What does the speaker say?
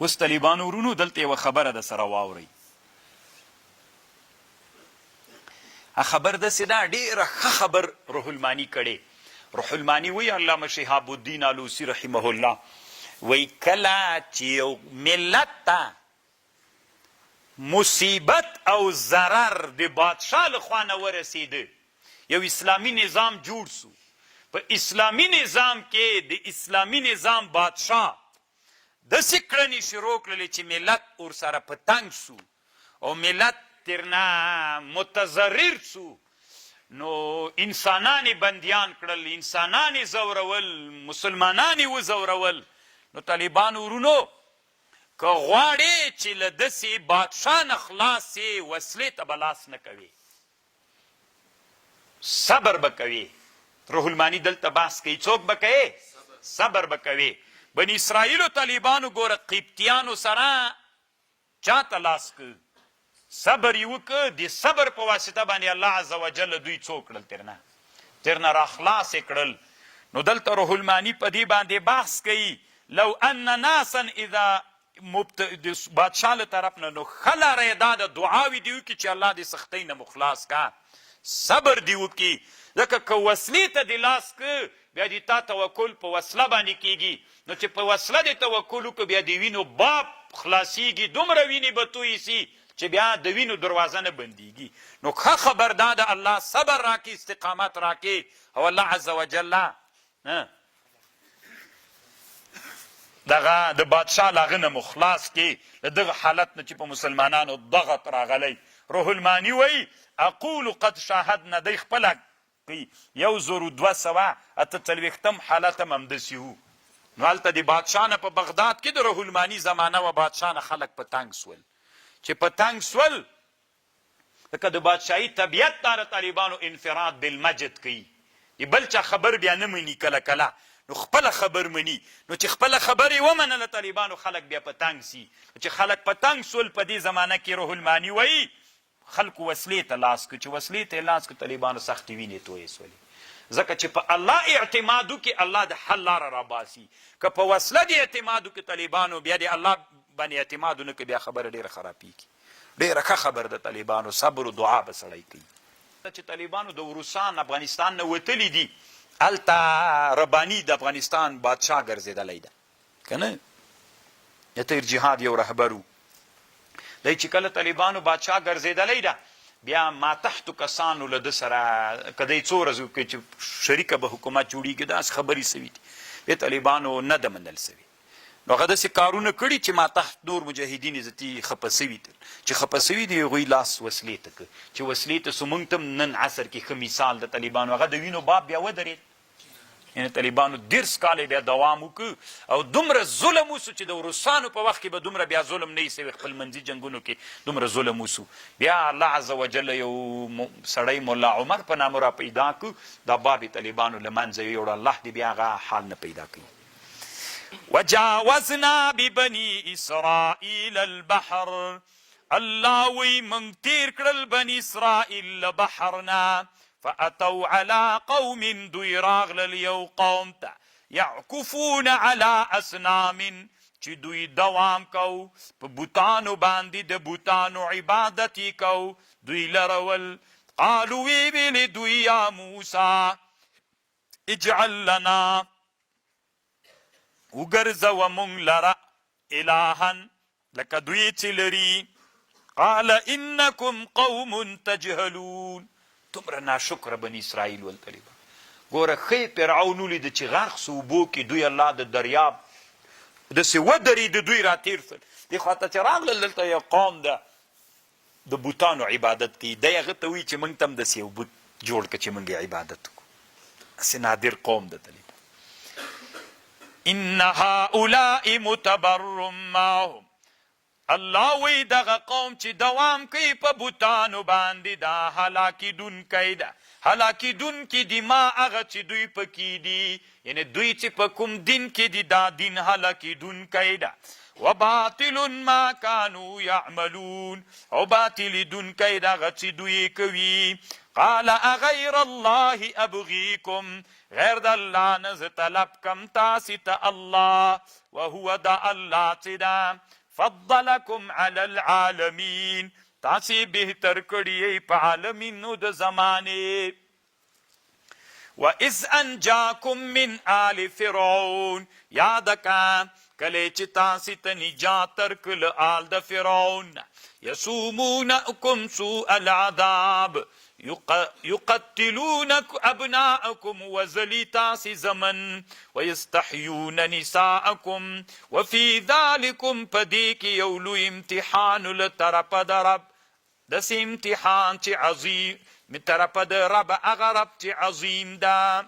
اوس طالبانو ورونو دلته یوه خبره د سره واورئ. خبر داسې ده ډېره ښه خبر روح المانی کړې. روح المانی وی علامه شهاب الدین علوسی رحمه الله وی کله چې یو ملت ته مصیبت او ضرر د بادشاه لخوا نه ورسېده، یو اسلامي نظام جوړ سو، په اسلامي نظام کې د اسلامي نظام بادشاه داسې کړنې شروع کړلې چې ملت ورسره په تنګ سو او ملت ترنا متضرر سو، نو انسانان بندیان کړل، انسانان زورول، مسلمانان وزورول. نو طالبانو ورونو که غواړې چې له داسې بادشاه نه خلاص یې، وسلې ته به لاس نه کوې، صبر به کوې. روح المانی دلته بحث کوي څوک به کوې؟ صبر به کوې. بني اسرائیلو طالبانو ګوره قبطیانو سره چاته لاس که صبر یې وکړه، د صبر په واسطه باندې الله عز وجل دوی څو کړل، ترنه را خلاص یې کړل. نو دلته روح المانی په دې باندې بحث کوي لو ان ناسا اذا بادشاه له طرف نه نو ښه لاره یې دا د دعاوې دې وکړي چې الله دې سختۍ نه مخلاص کا، صبر دې وکړي. ځکه که وسلې ته دې لاس که بیا دې تا توکل په وسله باندې کېږي، نو چې په وسله دې توکل وکړه بیا د وینو باب خلاصېږي، دومره وینې به تویې سي چې بیا د وینو دروازه نه بندېږي. نو ښه خبر دا ده الله صبر راکړي، استقامت راکړي او الله عز وجل دغه د بادشاه له هغه نه مخلاص کړي، د دغه حالت نه چې په مسلمانانو ضغط راغلی. روح المانی وی اقول قد شاهدنا، دی خپله کوي 1248 حالت هم همداسې وو. نو هلته د بادشاه نه په بغداد کې د روح المانی زمانه و، بادشاه نه خلک په تنګ سول. چې په تنګ سول لکه د بادشاهي طبیعت دا د طالبانو انفراد بالمجد کوي، د بل چا خبر بیا نه مني کله کله، نو خپله خبر مني. نو چې خپله خبر یې ومنله طالبانو خلک بیا په تنګ سي. چې خلک په تنګ سول په دې زمانه کې روح المانی وایي خلکو وسلې ته لاس که، چې وسلې ته یې لاس که طالبانو سختې وینې تویې سولې. ځکه چې په الله اعتماد وکړي الله د حل لاره راباسي. که په وسله د اعتماد وکړي طالبانو بیا د الله باندې اعتماد ونه کړي بیا خبره ډېره خرابېږي. ډېره ښه خبر د طالبانو، صبر و دعا به سړی کوي. چې طالبانو د وروسان افغانستان نه وتلي دي، هلته رباني د افغانستان بادشاه ګرځېدلی ده که نه، یتیر جهاد یو رهبر و. دی چې کله طالبانو بادشاه ګرځېدلی ده بیا ماتحتو کسانو له ده سره که دی څو ورځې وکړي چې شریکه به حکومت جوړېږي داسې خبرې سوي دي، د طالبانو نه ده منل سوي. نو هغه داسې کارونه کړي چې ماتحت نور مجاهدین عزتي خفه سوي دي، چې خفه سوي دي هغوی لاس وسلې ته که چې وسلې ته سو موږ ته نن عصر کې ښه مثال د طالبانو هغه د وینو باب بیا ودرېد. یعنې طالبانو 10 کاله بیا دوام وکړو او دومره ظلم وسو چې د روسانو په وخت کې به دومره بیا ظلم نه سوی، خپل منځي جنګونو کې دومره ظلم وسو. بیا الله عز وجل یو سړی ملا عمر په نامه را پیدا کړو، دا باب طالبانو له منځه یوړ، الله دې بیا هغه حال نه پیدا کوي. وجاوزنا ببني اسرائیل البحر، الله وی من تیر کړل بني اسرائیل له بحرنا، فأتوا على قوم دوی راغلل یو قوم ته یعکفون على اصنام چې دوی دوام کو په بوتانو باندې، د بوتانو عبادت یې کو دوی لرول. قالو وی ویلې دوی یا موسی اجعل لنا وګرځوه مونږ لره الهن لکه دوی چې لري. قال انکم قوم تجهلون، دومره ناشکره بني اسرائیل ول طالبان. ګوره ښې فرعون ولیده چې غرق سو اوبو کې، دوی الله د دریاب داسې ودرېد دوی راتېر سول. دې خواته چې راغلل دلته یو قوم ده د بوتانو عبادت کوي، دی هغه ته وایي چې موږ ته هم داسې یو بوت جوړ کړه چې موږ یې عبادت وکړو. داسې نادر قوم ده طالبان. ان هؤلاء متبر معهم، الله وی دغه قوم چې دوام کوي په بوتانو باندې دا هلاکیدونکی ده. هلاکیدونکي دي ما هغه چې دوی پکې دي، یعنی دوی چې په کوم دین کې دي دا دین هلاکیدونکی ده. وباطل ما كانوا يعملون، او باطل دونکی دغه چې دوی کوي. قال اغیر الله ابغيكم، غیر د الله نه زه طلب کم تاسې ته الله، وهو دا الله چې ده فضلکم علی العالمین، تاسې بهتر کړي په عالمینو د زمانې. وَإِذْ أَنْجَاكُمْ مِنْ آلِ فِرْعَوْنَ، یاد کا کله چې تاسې ته نجات درکړل آل د فرعون. یسومونکم سوء العذاب، یقتلون ابناءکم وزلی تاسې زمن، ویستحیون نساءکم، وفي ذلکم پدې کې یو لوی امتحان له طرفه د رب، داسې امتحان چې عظیم من طرفه د رب، هغه رب چې عظیم ده.